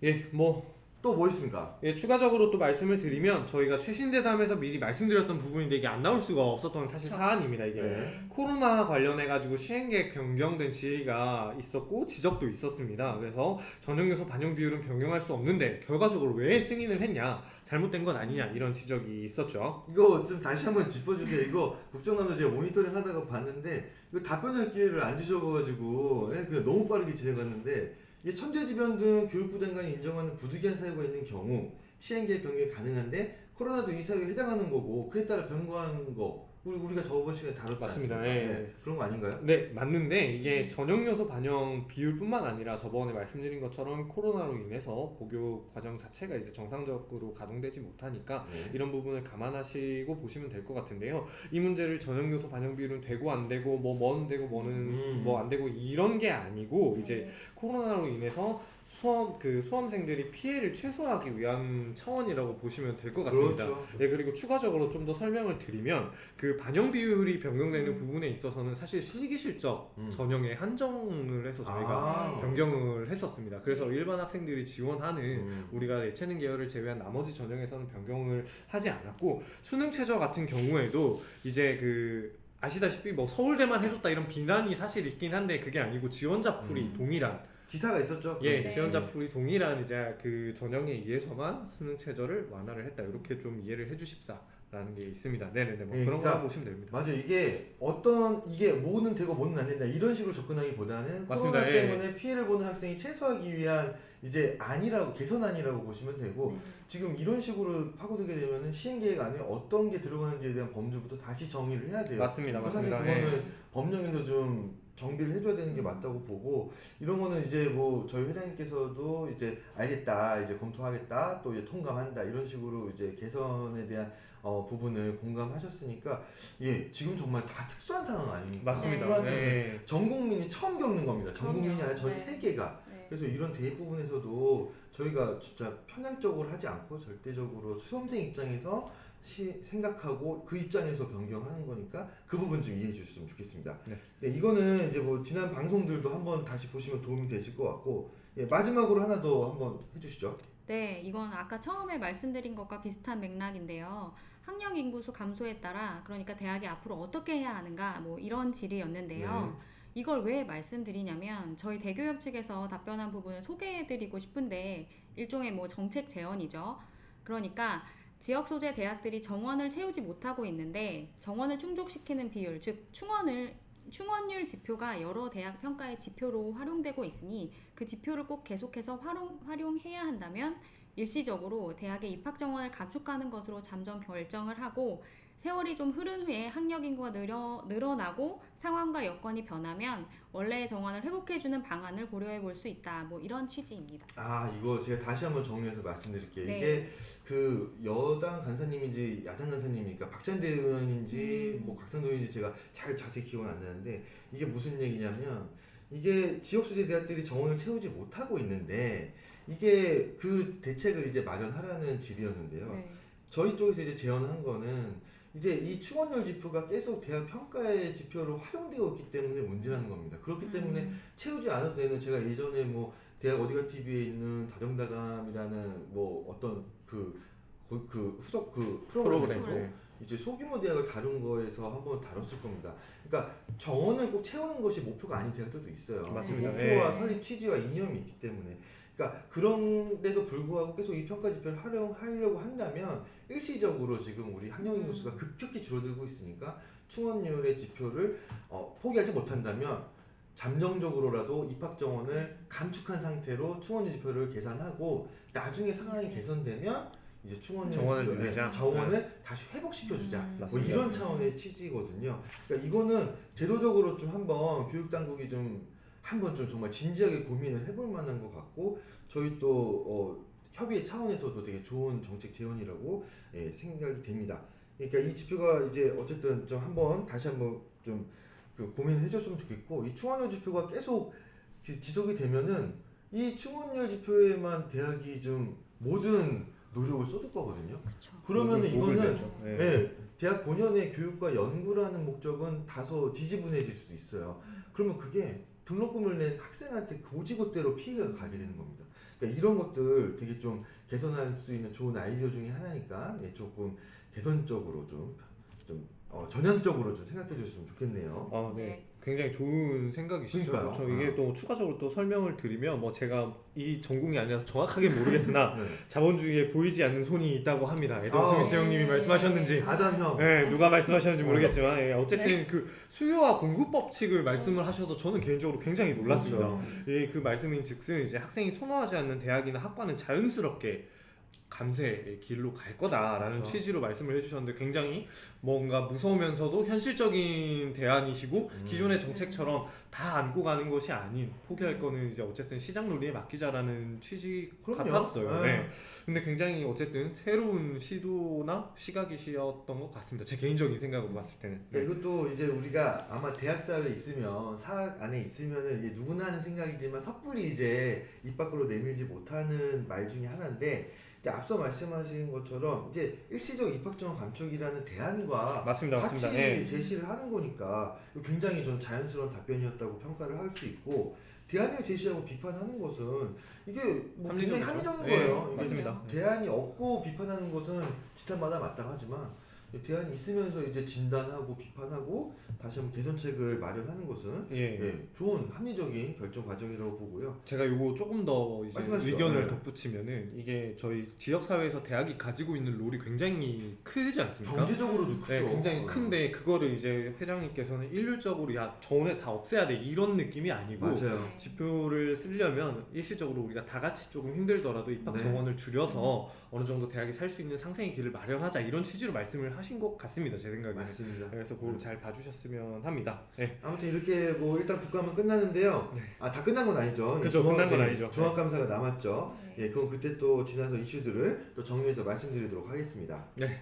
예, 또 뭐 있습니까? 예, 추가적으로 또 말씀을 드리면 저희가 최신 대담에서 미리 말씀드렸던 부분인데 이게 안 나올 수가 없었던 사실 그쵸. 사안입니다. 이게 네. 코로나 관련해가지고 시행계획 변경된 질의가 있었고 지적도 있었습니다. 그래서 전용요소 반영 비율은 변경할 수 없는데 결과적으로 왜 승인을 했냐, 잘못된 건 아니냐 이런 지적이 있었죠. 이거 좀 다시 한번 짚어주세요. 이거 국정감사 제가 모니터링 하다가 봤는데 이거 답변할 기회를 안 주셔가지고 그냥 너무 빠르게 지나갔는데 이게 천재지변 등 교육부 장관이 인정하는 부득이한 사유가 있는 경우 시행계획 변경이 가능한데 코로나도 이 사유에 해당하는 거고 그에 따라 변경한 거 우리가 저번 시간에 다뤘지 맞습니다. 않습니까? 예. 그런 거 아닌가요? 네, 맞는데 이게 전용요소 반영 비율뿐만 아니라 저번에 말씀드린 것처럼 코로나로 인해서 고교 과정 자체가 이제 정상적으로 가동되지 못하니까 네. 이런 부분을 감안하시고 보시면 될 것 같은데요. 이 문제를 전용요소 반영 비율은 되고 안 되고 뭐는 되고 뭐는 뭐 안 되고 이런 게 아니고 이제 코로나로 인해서 수험생들이 피해를 최소화하기 위한 차원이라고 보시면 될 것 같습니다. 그렇죠. 예, 그리고 추가적으로 좀 더 설명을 드리면 그 반영 비율이 변경되는 부분에 있어서는 사실 실기실적 전형에 한정을 해서 저희가 변경을 했었습니다. 그래서 일반 학생들이 지원하는 우리가 예체능 계열을 제외한 나머지 전형에서는 변경을 하지 않았고 수능 최저 같은 경우에도 이제 아시다시피 뭐 서울대만 해줬다 이런 비난이 사실 있긴 한데 그게 아니고 지원자 풀이 동일한 기사가 있었죠? 예, 네. 지원자 풀이 동일한 이제 그 전형에 의해서만 수능 최저를 완화를 했다. 이렇게 좀 이해를 해주십사라는 게 있습니다. 네네네, 뭐 예, 그런 그러니까 거 보시면 됩니다. 맞아요. 이게 뭐는 되고 뭐는 안 된다 이런 식으로 접근하기보다는 맞습니다. 코로나 예. 때문에 피해를 보는 학생이 최소화하기 위한 이제 개선안이라고 보시면 되고 지금 이런 식으로 파고들게 되면은 시행계획 안에 어떤 게 들어가는지에 대한 범주부터 다시 정의를 해야 돼요. 맞습니다, 사실 맞습니다. 그거는 법령에서 좀 정비를 해줘야 되는 게 맞다고 보고 이런 거는 이제 뭐 저희 회장님께서도 이제 알겠다, 이제 검토하겠다, 또 이제 통감한다 이런 식으로 이제 개선에 대한 부분을 공감하셨으니까 예 지금 정말 다 특수한 상황 아닙니까? 맞습니다. 특수한 네. 전 국민이 처음 겪는 겁니다. 전 국민이 아니라 전 네. 세계가. 네. 그래서 이런 대입 부분에서도 저희가 진짜 편향적으로 하지 않고 절대적으로 수험생 입장에서 생각하고 그 입장에서 변경하는 거니까 그 부분 좀 이해해 주셨으면 좋겠습니다. 네. 네, 이거는 이제 뭐 지난 방송들도 한번 다시 보시면 도움이 되실 것 같고 예, 마지막으로 하나 더 한번 해주시죠. 네, 이건 아까 처음에 말씀드린 것과 비슷한 맥락인데요. 학령 인구수 감소에 따라 그러니까 대학이 앞으로 어떻게 해야 하는가 뭐 이런 질의였는데요. 이걸 왜 말씀드리냐면 저희 대교협 측에서 답변한 부분을 소개해드리고 싶은데 일종의 뭐 정책 제언이죠. 그러니까 지역 소재 대학들이 정원을 채우지 못하고 있는데 정원을 충족시키는 비율, 즉 충원율 지표가 여러 대학 평가의 지표로 활용되고 있으니 그 지표를 꼭 계속해서 활용해야 한다면 일시적으로 대학의 입학 정원을 감축하는 것으로 잠정 결정을 하고 세월이 좀 흐른 후에 학력 인구가 늘어나고 상황과 여건이 변하면 원래의 정원을 회복해주는 방안을 고려해 볼 수 있다. 뭐 이런 취지입니다. 이거 제가 다시 한번 정리해서 말씀드릴게요. 네. 이게 그 여당 간사님인지 야당 간사님이니까 박찬대 의원인지 뭐 곽상도 의원인지 제가 잘 자세히 기억은 안 나는데 이게 무슨 얘기냐면 이게 지역소재 대학들이 정원을 채우지 못하고 있는데 이게 그 대책을 이제 마련하라는 질의였는데요. 네. 저희 쪽에서 이제 제언한 거는 이제 이 충원율 지표가 계속 대학 평가의 지표로 활용되고 있기 때문에 문제라는 겁니다. 그렇기 때문에 채우지 않아도 되는 제가 예전에 뭐 대학 어디가 TV에 있는 다정다감이라는 뭐 어떤 후속 프로그램에서 네. 이제 소규모 대학을 다룬 거에서 한번 다뤘을 겁니다. 그러니까 정원을 꼭 채우는 것이 목표가 아닌 대학들도 있어요. 맞습니다. 목표와 네. 설립 취지와 이념이 있기 때문에. 그러니까 그런데도 불구하고 계속 이 평가 지표를 활용하려고 한다면 일시적으로 지금 우리 학령 인구수가 급격히 줄어들고 있으니까 충원율의 지표를 포기하지 못한다면 잠정적으로라도 입학 정원을 감축한 상태로 충원율 지표를 계산하고 나중에 상황이 개선되면 이제 정원을 늘리자. 정원을 다시 회복시켜주자. 뭐 맞습니다. 이런 차원의 취지거든요. 그러니까 이거는 제도적으로 좀 한번 교육당국이 좀 한번 좀 정말 진지하게 고민을 해볼 만한 것 같고 저희 또 협의 차원에서도 되게 좋은 정책 제언이라고 생각이 됩니다. 그러니까 이 지표가 이제 어쨌든 좀 다시 한번 좀 고민을 해줬으면 좋겠고 이 충원율 지표가 계속 지속이 되면은 이 충원율 지표에만 대학이 좀 모든 노력을 쏟을 거거든요. 그쵸. 그러면은 목을 이거는 내죠. 네. 대학 본연의 교육과 연구라는 목적은 다소 지지분해질 수도 있어요. 그러면 그게 등록금을 낸 학생한테 고지고대로 피해가 가게 되는 겁니다. 그러니까 이런 것들 되게 좀 개선할 수 있는 좋은 아이디어 중에 하나니까 예, 조금 개선적으로 좀 전향적으로 좀 생각해 주셨으면 좋겠네요. 아, 네. 네. 굉장히 좋은 생각이시죠. 그러니까요. 그렇죠. 이게 또 추가적으로 또 설명을 드리면 뭐 제가 이 전공이 아니라서 정확하게 모르겠으나 네. 자본주의에 보이지 않는 손이 있다고 합니다. 에드 아, 스미스 형님이 네. 말씀하셨는지 아담 형. 네, 누가 말씀하셨는지 모르겠지만 예, 어쨌든 네. 그 수요와 공급 법칙을 말씀을 하셔서 저는 개인적으로 굉장히 놀랐습니다. 그렇죠. 예, 그 말씀인즉슨 이제 학생이 선호하지 않는 대학이나 학과는 자연스럽게 감세의 길로 갈 거다라는 그렇죠. 취지로 말씀을 해주셨는데 굉장히 뭔가 무서우면서도 현실적인 대안이시고 기존의 정책처럼 다 안고 가는 것이 아닌 포기할 거는 이제 어쨌든 시장 논리에 맡기자라는 취지 그럼요. 같았어요. 네. 네. 근데 굉장히 어쨌든 새로운 시도나 시각이셨던 것 같습니다. 제 개인적인 생각으로 봤을 때는. 네. 이것도 이제 우리가 아마 대학 사회에 있으면 사학 안에 있으면은 이제 누구나 하는 생각이지만 섣불리 이제 입 밖으로 내밀지 못하는 말 중에 하나인데 이제 앞서 말씀하신 것처럼 이제 일시적 입학정원 감축이라는 대안과 맞습니다. 같이 맞습니다. 예. 제시를 하는 거니까 굉장히 좀 자연스러운 답변이었다고 평가를 할 수 있고 대안을 제시하고 비판하는 것은 이게 뭐 굉장히 합리적이죠. 합리적인 예, 거예요. 이게 맞습니다. 대안이 없고 비판하는 것은 지탄마다 마땅하지만 대안이 있으면서 이제 진단하고 비판하고 다시 한번 개선책을 마련하는 것은 예. 예, 좋은 합리적인 결정 과정이라고 보고요. 제가 요거 조금 더 이제 말씀하시죠. 의견을 네. 덧붙이면은 이게 저희 지역 사회에서 대학이 가지고 있는 롤이 굉장히 크지 않습니까? 경제적으로도 크죠. 네, 굉장히 큰데 그거를 이제 회장님께서는 일률적으로 야 저번에 다 없애야 돼 이런 느낌이 아니고 맞아요. 지표를 쓰려면 일시적으로 우리가 다 같이 조금 힘들더라도 입학 네. 정원을 줄여서 어느 정도 대학이 살 수 있는 상생의 길을 마련하자 이런 취지로 말씀을 하신 것 같습니다. 제 생각에는. 맞습니다. 그래서 그걸 잘 봐주셨으면 합니다. 네. 아무튼 이렇게 뭐 일단 국감은 끝났는데요. 네. 아, 다 끝난 건 아니죠. 그죠, 끝난 건 아니죠. 종합감사가 남았죠. 네. 예, 그건 그때 또 지나서 이슈들을 또 정리해서 말씀드리도록 하겠습니다. 네.